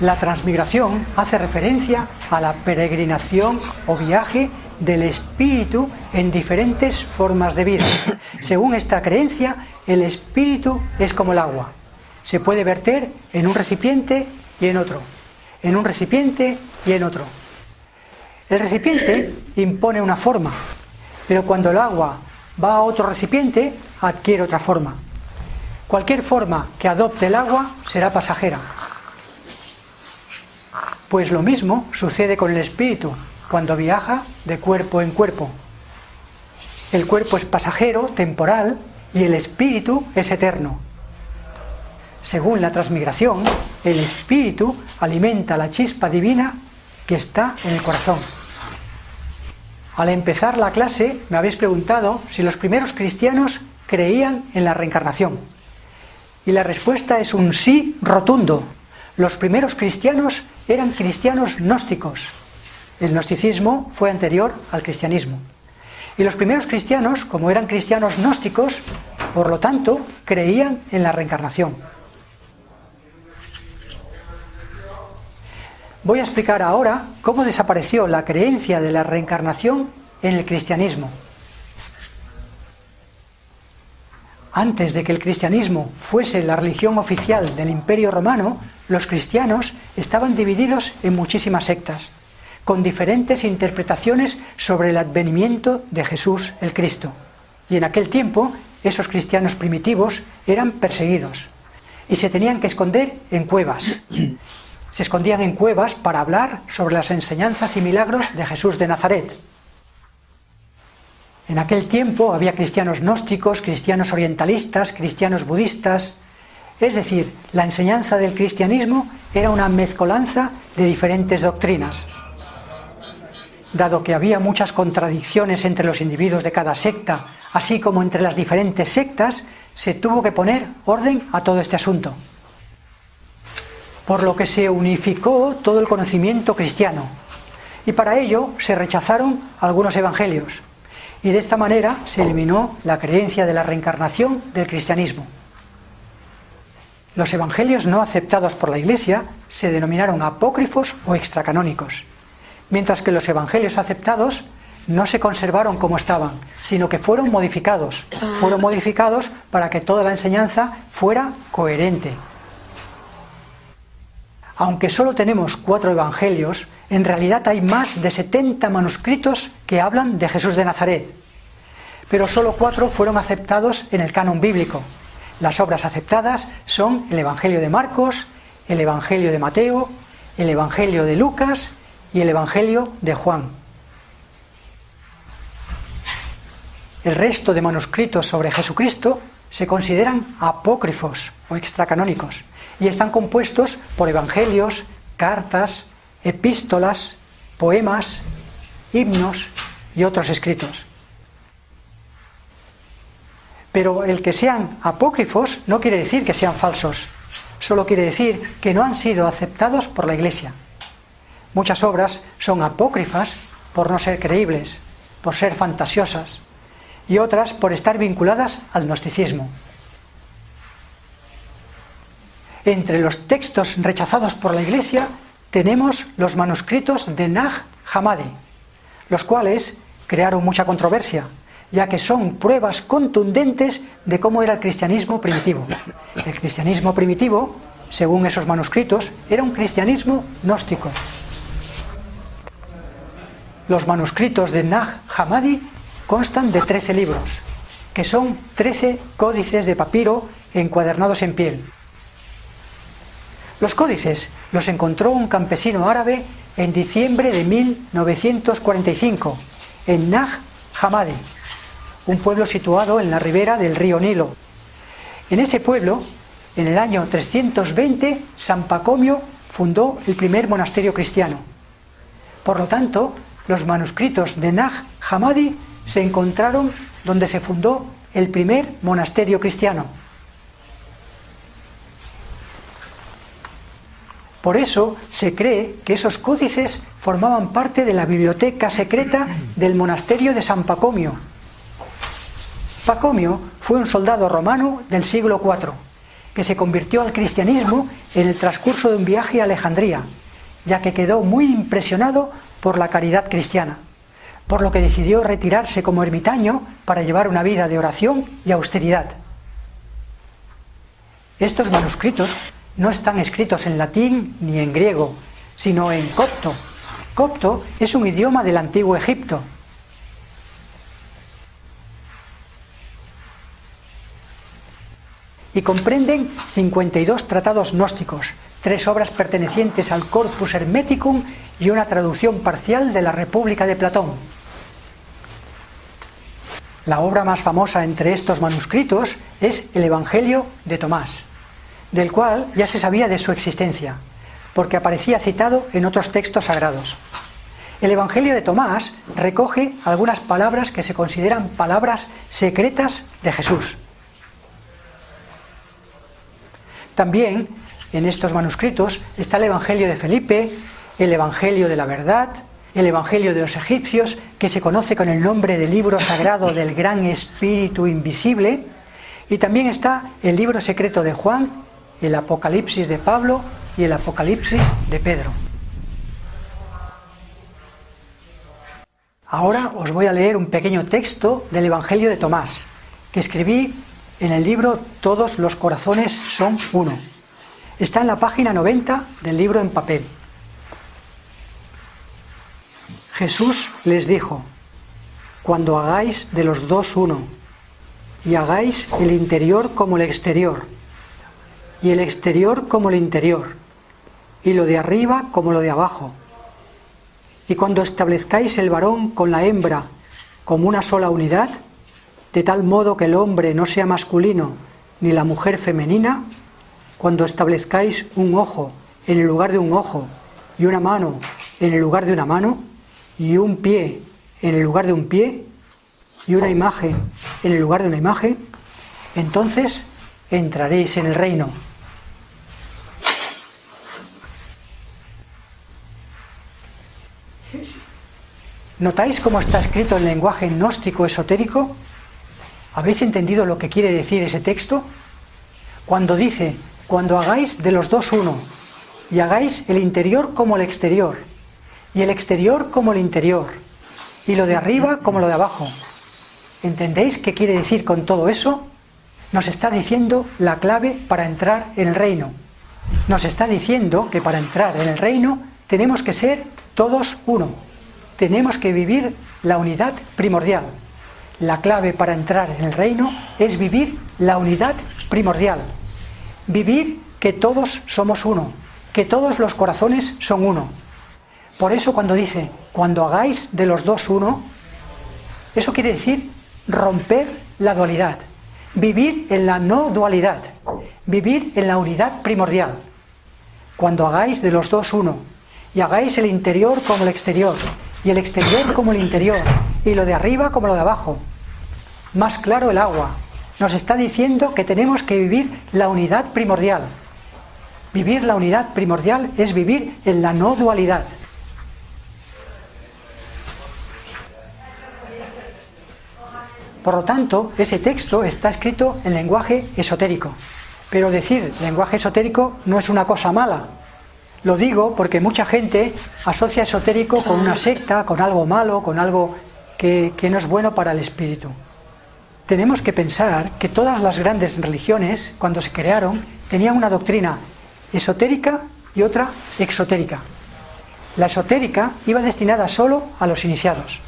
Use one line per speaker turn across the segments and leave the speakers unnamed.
La transmigración hace referencia a la peregrinación o viaje del espíritu en diferentes formas de vida. Según esta creencia, el espíritu es como el agua. Se puede verter en un recipiente y en otro, en un recipiente y en otro. El recipiente impone una forma, pero cuando el agua va a otro recipiente, adquiere otra forma. Cualquier forma que adopte el agua será pasajera. Pues lo mismo sucede con el espíritu cuando viaja de cuerpo en cuerpo. El cuerpo es pasajero, temporal, y el espíritu es eterno. Según la transmigración, el espíritu alimenta la chispa divina que está en el corazón. Al empezar la clase me habéis preguntado si los primeros cristianos creían en la reencarnación. Y la respuesta es un sí rotundo. Los primeros cristianos eran cristianos gnósticos. El gnosticismo fue anterior al cristianismo. Y los primeros cristianos, como eran cristianos gnósticos, por lo tanto, creían en la reencarnación. Voy a explicar ahora cómo desapareció la creencia de la reencarnación en el cristianismo. Antes de que el cristianismo fuese la religión oficial del Imperio Romano, los cristianos estaban divididos en muchísimas sectas, con diferentes interpretaciones sobre el advenimiento de Jesús el Cristo. Y en aquel tiempo, esos cristianos primitivos eran perseguidos y se tenían que esconder en cuevas. Se escondían en cuevas para hablar sobre las enseñanzas y milagros de Jesús de Nazaret. En aquel tiempo había cristianos gnósticos, cristianos orientalistas, cristianos budistas. Es decir, la enseñanza del cristianismo era una mezcolanza de diferentes doctrinas. Dado que había muchas contradicciones entre los individuos de cada secta, así como entre las diferentes sectas, se tuvo que poner orden a todo este asunto. Por lo que se unificó todo el conocimiento cristiano, y para ello se rechazaron algunos evangelios, y de esta manera se eliminó la creencia de la reencarnación del cristianismo. Los evangelios no aceptados por la Iglesia se denominaron apócrifos o extracanónicos, mientras que los evangelios aceptados no se conservaron como estaban, sino que fueron modificados para que toda la enseñanza fuera coherente. Aunque solo tenemos 4 evangelios, en realidad hay más de 70 manuscritos que hablan de Jesús de Nazaret. Pero solo 4 fueron aceptados en el canon bíblico. Las obras aceptadas son el Evangelio de Marcos, el Evangelio de Mateo, el Evangelio de Lucas y el Evangelio de Juan. El resto de manuscritos sobre Jesucristo se consideran apócrifos o extracanónicos y están compuestos por evangelios, cartas, epístolas, poemas, himnos y otros escritos. Pero el que sean apócrifos no quiere decir que sean falsos, solo quiere decir que no han sido aceptados por la Iglesia. Muchas obras son apócrifas por no ser creíbles, por ser fantasiosas, y otras por estar vinculadas al gnosticismo. Entre los textos rechazados por la Iglesia tenemos los manuscritos de Nag Hammadi, los cuales crearon mucha controversia, ya que son pruebas contundentes de cómo era el cristianismo primitivo. El cristianismo primitivo, según esos manuscritos, era un cristianismo gnóstico. Los manuscritos de Nag Hammadi constan de 13 libros, que son 13 códices de papiro encuadernados en piel. Los códices los encontró un campesino árabe en diciembre de 1945 en Nag Hammadi, un pueblo situado en la ribera del río Nilo. En ese pueblo, en el año 320, San Pacomio fundó el primer monasterio cristiano. Por lo tanto, los manuscritos de Nag Hammadi se encontraron donde se fundó el primer monasterio cristiano. Por eso se cree que esos códices formaban parte de la biblioteca secreta del monasterio de San Pacomio. Pacomio fue un soldado romano del siglo IV que se convirtió al cristianismo en el transcurso de un viaje a Alejandría, ya que quedó muy impresionado por la caridad cristiana, por lo que decidió retirarse como ermitaño para llevar una vida de oración y austeridad. Estos manuscritos no están escritos en latín ni en griego, sino en copto. Copto es un idioma del antiguo Egipto. Y comprenden 52 tratados gnósticos, 3 obras pertenecientes al Corpus Hermeticum y una traducción parcial de la República de Platón. La obra más famosa entre estos manuscritos es el Evangelio de Tomás, del cual ya se sabía de su existencia, porque aparecía citado en otros textos sagrados. El Evangelio de Tomás recoge algunas palabras que se consideran palabras secretas de Jesús. También en estos manuscritos está el Evangelio de Felipe, el Evangelio de la Verdad, el Evangelio de los egipcios, que se conoce con el nombre de libro sagrado del Gran Espíritu Invisible, y también está el libro secreto de Juan, el Apocalipsis de Pablo y el Apocalipsis de Pedro. Ahora os voy a leer un pequeño texto del Evangelio de Tomás, que escribí en el libro Todos los corazones son uno. Está en la página 90 del libro en papel. Jesús les dijo: cuando hagáis de los dos uno, y hagáis el interior como el exterior, y el exterior como el interior, y lo de arriba como lo de abajo, y cuando establezcáis el varón con la hembra como una sola unidad, de tal modo que el hombre no sea masculino ni la mujer femenina, cuando establezcáis un ojo en el lugar de un ojo, y una mano en el lugar de una mano, y un pie en el lugar de un pie, y una imagen en el lugar de una imagen, entonces entraréis en el reino. ¿Notáis cómo está escrito en lenguaje gnóstico esotérico? ¿Habéis entendido lo que quiere decir ese texto? Cuando dice: cuando hagáis de los dos uno, y hagáis el interior como el exterior, y el exterior como el interior, y lo de arriba como lo de abajo. ¿Entendéis qué quiere decir con todo eso? Nos está diciendo la clave para entrar en el reino. Nos está diciendo que para entrar en el reino tenemos que ser todos uno. Tenemos que vivir la unidad primordial. La clave para entrar en el reino es vivir la unidad primordial. Vivir que todos somos uno, que todos los corazones son uno. Por eso cuando dice: cuando hagáis de los dos uno, eso quiere decir romper la dualidad, vivir en la no dualidad, vivir en la unidad primordial. Cuando hagáis de los dos uno, y hagáis el interior como el exterior, y el exterior como el interior, y lo de arriba como lo de abajo. Más claro el agua. Nos está diciendo que tenemos que vivir la unidad primordial. Vivir la unidad primordial es vivir en la no dualidad. Por lo tanto, ese texto está escrito en lenguaje esotérico. Pero decir lenguaje esotérico no es una cosa mala. Lo digo porque mucha gente asocia esotérico con una secta, con algo malo, con algo que no es bueno para el espíritu. Tenemos que pensar que todas las grandes religiones, cuando se crearon, tenían una doctrina esotérica y otra exotérica. La esotérica iba destinada solo a los iniciados.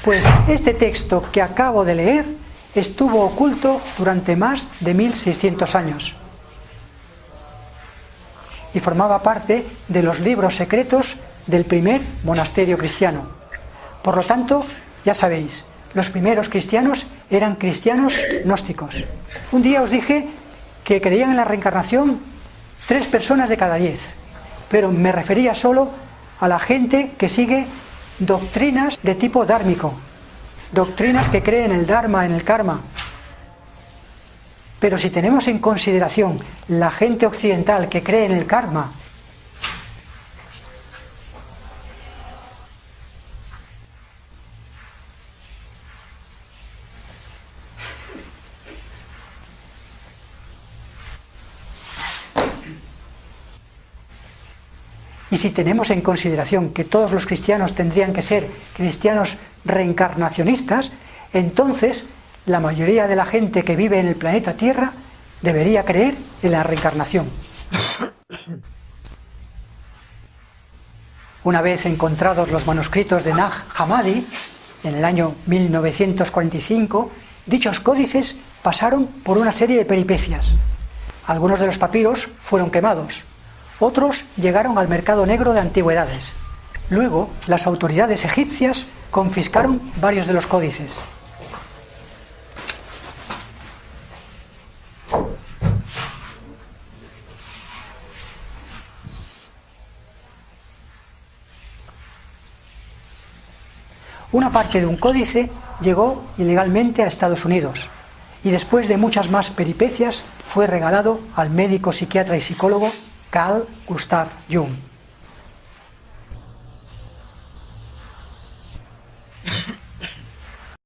Pues este texto que acabo de leer estuvo oculto durante más de 1600 años y formaba parte de los libros secretos del primer monasterio cristiano. Por lo tanto, ya sabéis, los primeros cristianos eran cristianos gnósticos. Un día os dije que creían en la reencarnación 3 personas de cada 10, pero me refería solo a la gente que sigue doctrinas de tipo dármico, doctrinas que creen en el Dharma, en el karma. Pero si tenemos en consideración la gente occidental que cree en el karma, y si tenemos en consideración que todos los cristianos tendrían que ser cristianos reencarnacionistas, entonces la mayoría de la gente que vive en el planeta Tierra debería creer en la reencarnación. Una vez encontrados los manuscritos de Nag Hammadi, en el año 1945, dichos códices pasaron por una serie de peripecias. Algunos de los papiros fueron quemados, otros llegaron al mercado negro de antigüedades. Luego, las autoridades egipcias confiscaron varios de los códices. Una parte de un códice llegó ilegalmente a Estados Unidos y después de muchas más peripecias fue regalado al médico, psiquiatra y psicólogo Carl Gustav Jung.